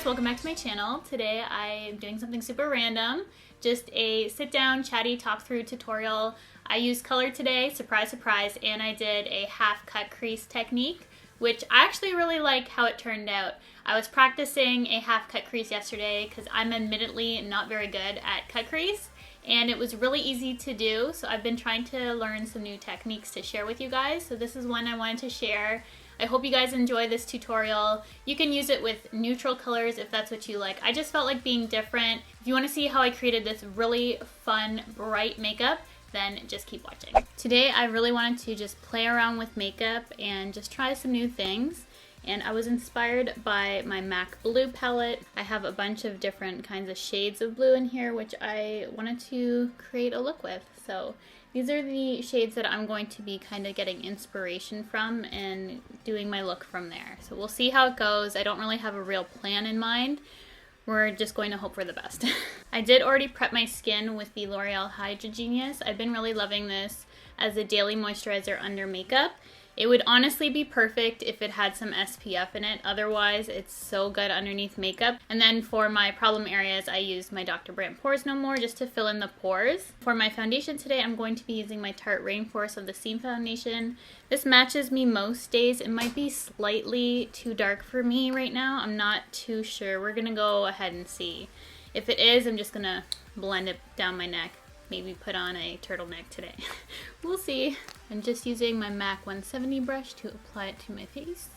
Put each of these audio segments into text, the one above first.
welcome back to my channel. Today I am doing something super random, just a sit down chatty talk through tutorial. I used color today, surprise surprise, and I did a half cut crease technique, which I actually really like how it turned out. I was practicing a half cut crease yesterday because I'm admittedly not very good at cut crease, and it was really easy to do, so I've been trying to learn some new techniques to share with you guys. So this is one I wanted to share. I hope you guys enjoy this tutorial. You can use it with neutral colors if that's what you like. I just felt like being different. If you want to see how I created this really fun, bright makeup, then just keep watching. Today I really wanted to just play around with makeup and just try some new things. And I was inspired by my MAC blue palette. I have a bunch of different kinds of shades of blue in here, which I wanted to create a look with. So these are the shades that I'm going to be kind of getting inspiration from and doing my look from there. So we'll see how it goes. I don't really have a real plan in mind. We're just going to hope for the best. I did already prep my skin with the L'Oreal Hydra Genius. I've been really loving this as a daily moisturizer under makeup. It would honestly be perfect if it had some SPF in it. Otherwise, it's so good underneath makeup. And then for my problem areas, I used my Dr. Brandt Pores No More just to fill in the pores. For my foundation today, I'm going to be using my Tarte Rainforest of the Seam Foundation. This matches me most days. It might be slightly too dark for me right now. I'm not too sure. We're gonna go ahead and see. If it is, I'm just gonna blend it down my neck. Maybe put on a turtleneck today. We'll see. I'm just using my MAC 170 brush to apply it to my face.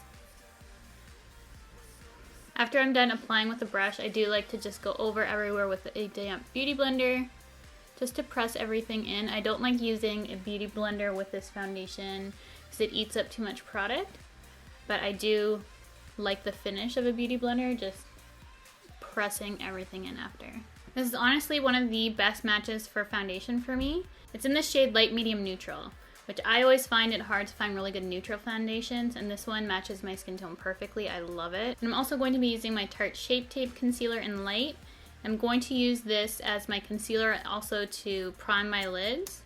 After I'm done applying with the brush, I do like to just go over everywhere with a damp beauty blender just to press everything in. I don't like using a beauty blender with this foundation because it eats up too much product, but I do like the finish of a beauty blender, just pressing everything in after. This is honestly one of the best matches for foundation for me. It's in the shade Light Medium Neutral, which I always find it hard to find really good neutral foundations, and this one matches my skin tone perfectly. I love it. And I'm also going to be using my Tarte Shape Tape Concealer in Light. I'm going to use this as my concealer also to prime my lids.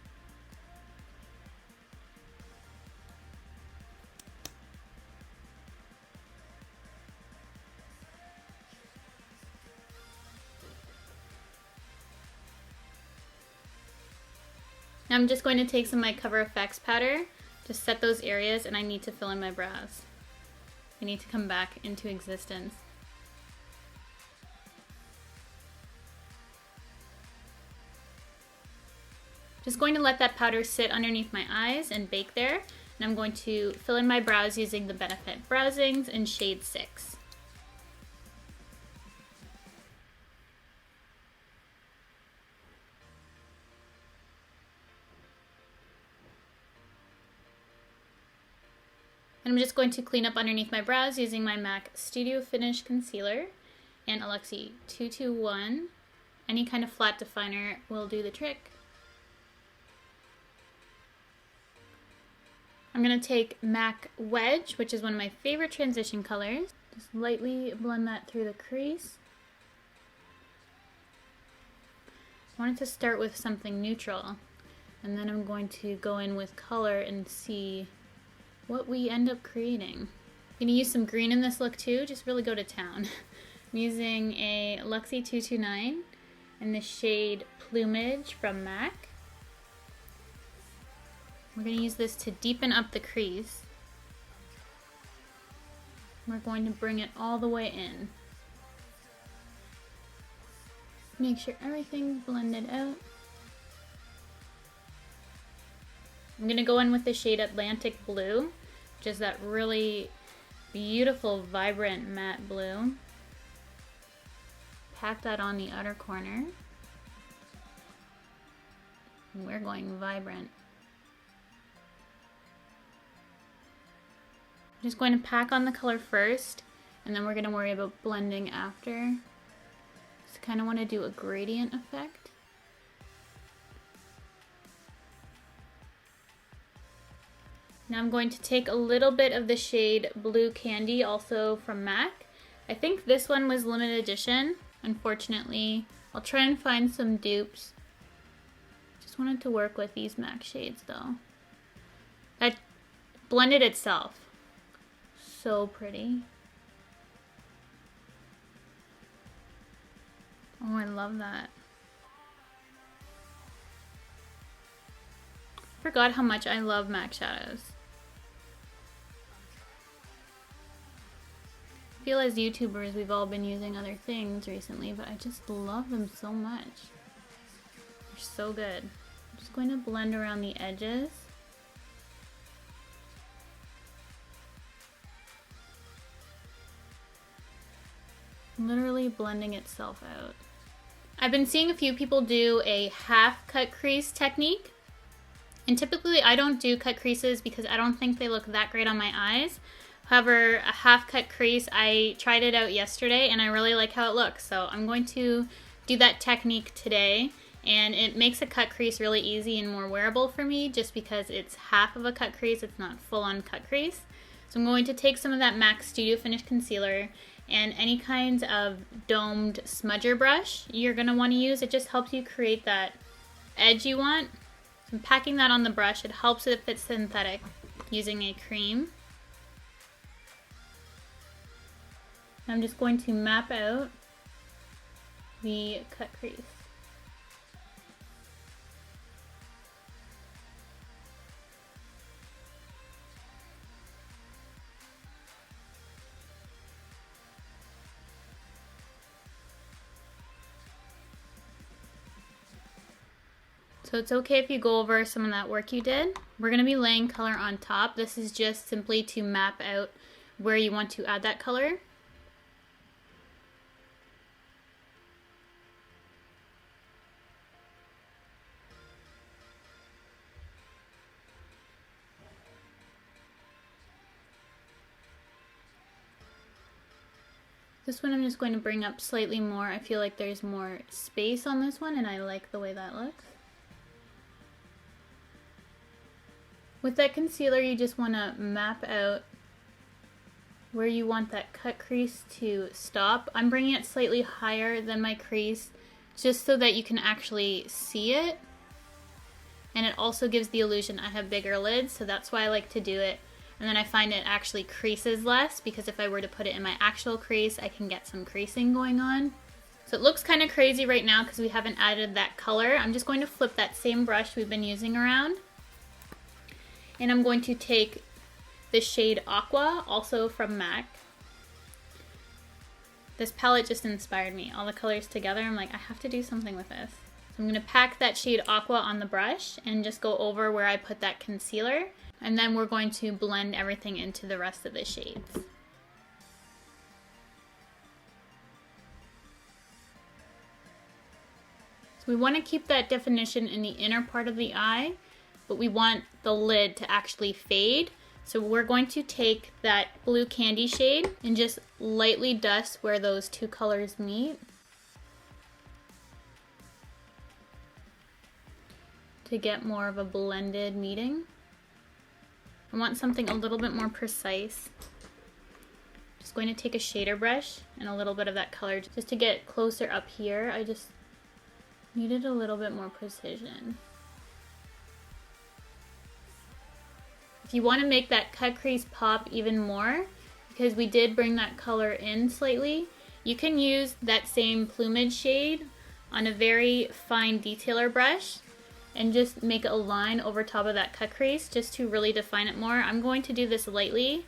Now I'm just going to take some of my Cover FX powder to set those areas, and I need to fill in my brows. I need to come back into existence. Just going to let that powder sit underneath my eyes and bake there, and I'm going to fill in my brows using the Benefit Browsings in shade 6. And I'm just going to clean up underneath my brows using my MAC Studio Finish Concealer and Alexi 221. Any kind of flat definer will do the trick. I'm going to take MAC Wedge, which is one of my favorite transition colors. Just lightly blend that through the crease. I wanted to start with something neutral, and then I'm going to go in with color and see what we end up creating. I'm going to use some green in this look too, just really go to town. I'm using a Luxie 229 in the shade Plumage from MAC. We're going to use this to deepen up the crease. We're going to bring it all the way in. Make sure everything's blended out. I'm going to go in with the shade Atlantic Blue, which is that really beautiful, vibrant matte blue. Pack that on the outer corner. And we're going vibrant. I'm just going to pack on the color first, and then we're going to worry about blending after. Just kind of want to do a gradient effect. Now I'm going to take a little bit of the shade Blue Candy, also from MAC. I think this one was limited edition, unfortunately. I'll try and find some dupes. Just wanted to work with these MAC shades though. That blended itself. So pretty. Oh, I love that. Forgot how much I love MAC shadows. I feel as YouTubers we've all been using other things recently, but I just love them so much. They're so good. I'm just going to blend around the edges. Literally blending itself out. I've been seeing a few people do a half cut crease technique. And typically I don't do cut creases because I don't think they look that great on my eyes. However, a half cut crease, I tried it out yesterday and I really like how it looks. So I'm going to do that technique today. And it makes a cut crease really easy and more wearable for me just because it's half of a cut crease, it's not full on cut crease. So I'm going to take some of that MAC Studio Finish Concealer and any kinds of domed smudger brush you're going to want to use. It just helps you create that edge you want. So I'm packing that on the brush. It helps if it's synthetic using a cream. I'm just going to map out the cut crease. So it's okay if you go over some of that work you did. We're going to be laying color on top. This is just simply to map out where you want to add that color. This one I'm just going to bring up slightly more. I feel like there's more space on this one and I like the way that looks. With that concealer, you just want to map out where you want that cut crease to stop. I'm bringing it slightly higher than my crease just so that you can actually see it. And it also gives the illusion I have bigger lids, so that's why I like to do it. And then I find it actually creases less because if I were to put it in my actual crease, I can get some creasing going on. So it looks kind of crazy right now because we haven't added that color. I'm just going to flip that same brush we've been using around. And I'm going to take the shade Aqua, also from MAC. This palette just inspired me. All the colors together, I'm like, I have to do something with this. So I'm going to pack that shade Aqua on the brush and just go over where I put that concealer. And then we're going to blend everything into the rest of the shades. So we want to keep that definition in the inner part of the eye, but we want the lid to actually fade. So we're going to take that blue candy shade and just lightly dust where those two colors meet to get more of a blended meeting. I want something a little bit more precise. Just going to take a shader brush and a little bit of that color just to get closer up here. I just needed a little bit more precision. If you want to make that cut crease pop even more, because we did bring that color in slightly, you can use that same plumage shade on a very fine detailer brush and just make a line over top of that cut crease just to really define it more. I'm going to do this lightly.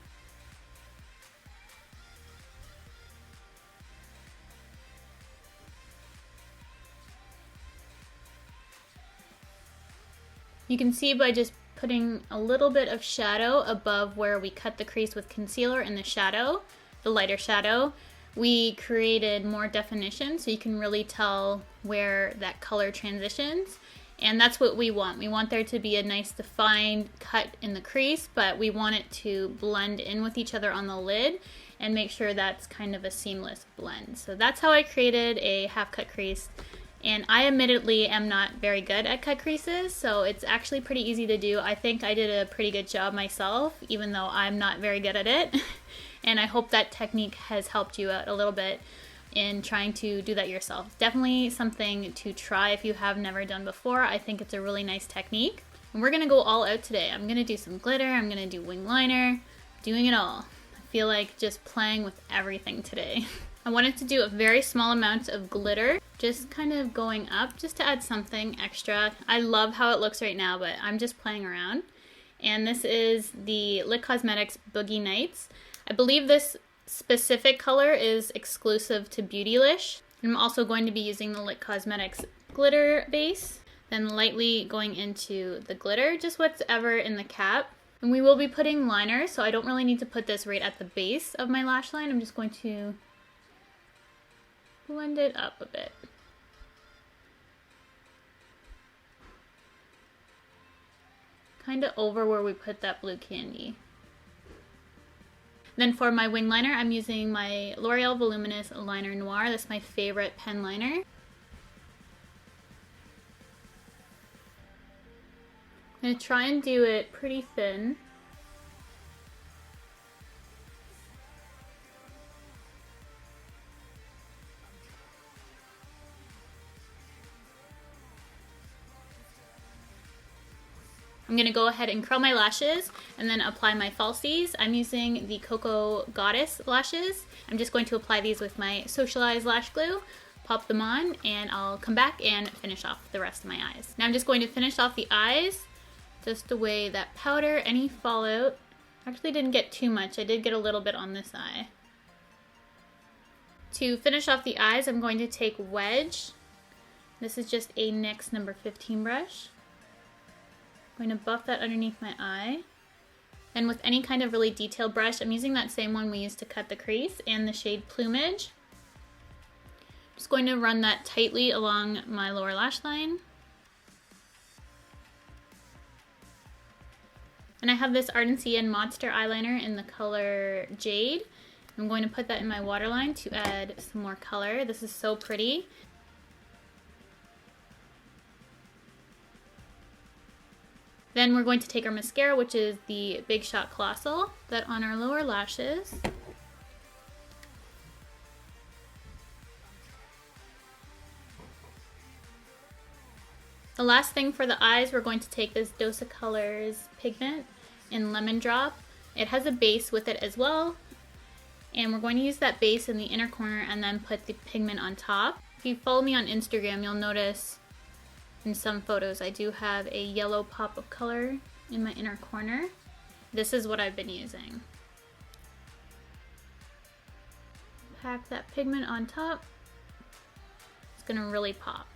You can see by just putting a little bit of shadow above where we cut the crease with concealer in the shadow, the lighter shadow, we created more definition so you can really tell where that color transitions. And that's what we want. We want there to be a nice defined cut in the crease, but we want it to blend in with each other on the lid and make sure that's kind of a seamless blend. So that's how I created a half cut crease. And I admittedly am not very good at cut creases, so it's actually pretty easy to do. I think I did a pretty good job myself, even though I'm not very good at it. And I hope that technique has helped you out a little bit in trying to do that yourself. Definitely something to try if you have never done before. I think it's a really nice technique. And we're gonna go all out today. I'm gonna do some glitter, I'm gonna do wing liner, doing it all. I feel like just playing with everything today. I wanted to do a very small amount of glitter, just kind of going up, just to add something extra. I love how it looks right now, but I'm just playing around. And this is the Lit Cosmetics Boogie Nights. I believe this specific color is exclusive to Beautylish. I'm also going to be using the Lit Cosmetics glitter base, then lightly going into the glitter, just whatever in the cap. And we will be putting liner, so I don't really need to put this right at the base of my lash line. I'm just going to blend it up a bit. Kind of over where we put that blue candy. Then for my wing liner, I'm using my L'Oreal Voluminous Liner Noir. That's my favorite pen liner. I'm going to try and do it pretty thin. I'm going to go ahead and curl my lashes and then apply my falsies. I'm using the Cocoa Goddess lashes. I'm just going to apply these with my Socialize lash glue, pop them on, and I'll come back and finish off the rest of my eyes. Now I'm just going to finish off the eyes, just away that powder, any fallout. Actually didn't get too much. I did get a little bit on this eye. To finish off the eyes, I'm going to take Wedge. This is just a NYX number 15 brush. I'm going to buff that underneath my eye. And with any kind of really detailed brush, I'm using that same one we used to cut the crease and the shade Plumage. Just going to run that tightly along my lower lash line. And I have this Ardent CN Monster eyeliner in the color Jade. I'm going to put that in my waterline to add some more color. This is so pretty. Then we're going to take our mascara, which is the Big Shot Colossal, that on our lower lashes. The last thing for the eyes, we're going to take this Dose of Colors pigment in Lemon Drop. It has a base with it as well. And we're going to use that base in the inner corner and then put the pigment on top. If you follow me on Instagram, you'll notice in some photos I do have a yellow pop of color in my inner corner. This is what I've been using. Pack that pigment on top. It's gonna really pop.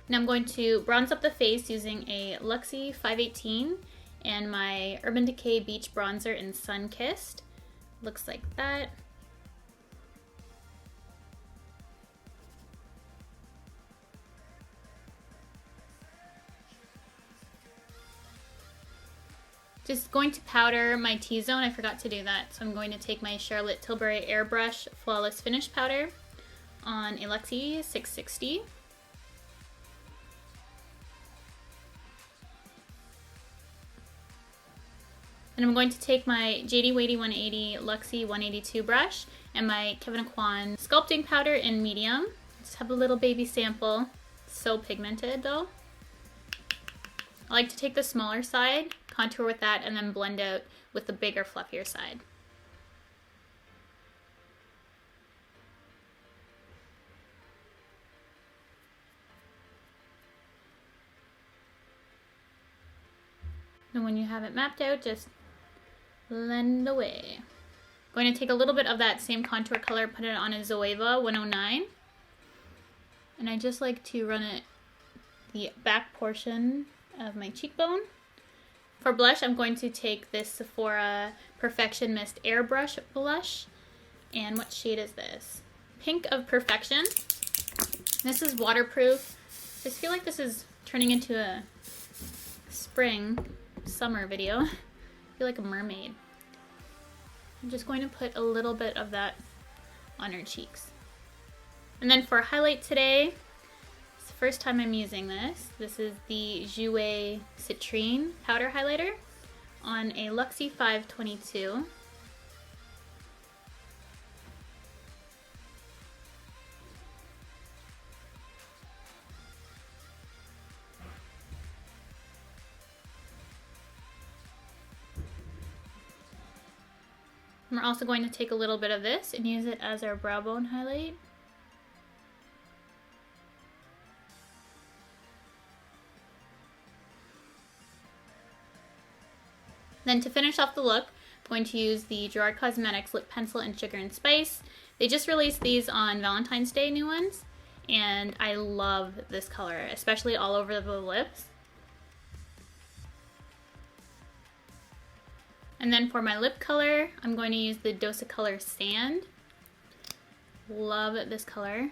Now I'm going to bronze up the face using a Luxie 518 and my Urban Decay Beach Bronzer in Sun Kissed. Looks like that. Just going to powder my T-zone. I forgot to do that. So I'm going to take my Charlotte Tilbury Airbrush Flawless Finish Powder on a Luxie 660. And I'm going to take my JD Wadey 180 Luxie 182 brush and my Kevyn Aucoin sculpting powder in medium. Just have a little baby sample. It's so pigmented though. I like to take the smaller side, contour with that, and then blend out with the bigger, fluffier side. And when you have it mapped out, just blend away. I'm going to take a little bit of that same contour color, put it on a Zoeva 109. And I just like to run it the back portion of my cheekbone. For blush, I'm going to take this Sephora Perfection Mist Airbrush blush. And what shade is this? Pink of Perfection. This is waterproof. I just feel like this is turning into a spring, summer video. I feel like a mermaid. I'm just going to put a little bit of that on her cheeks. And then for highlight today, it's the first time I'm using this. This is the Jouer Citrine Powder Highlighter on a Luxie 522. And we're also going to take a little bit of this and use it as our brow bone highlight. Then to finish off the look, I'm going to use the Gerard Cosmetics Lip Pencil in Sugar and Spice. They just released these on Valentine's Day, new ones, and I love this color, especially all over the lips. And then for my lip color, I'm going to use the Dosicolor Sand. Love this color.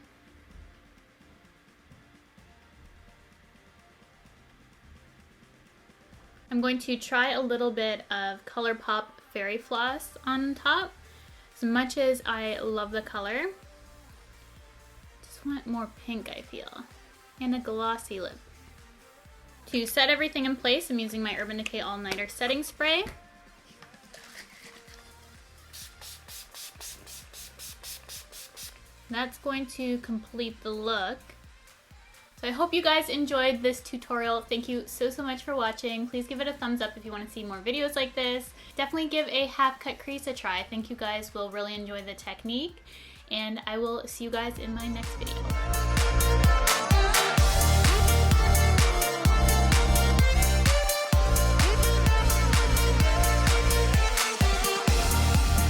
I'm going to try a little bit of ColourPop Fairy Floss on top. As much as I love the color, just want more pink, I feel, and a glossy lip. To set everything in place, I'm using my Urban Decay All Nighter Setting Spray. That's going to complete the look. So I hope you guys enjoyed this tutorial. Thank you so much for watching. Please give it a thumbs up if you want to see more videos like this. Definitely give a half cut crease a try. I think you guys will really enjoy the technique, and I will see you guys in my next video.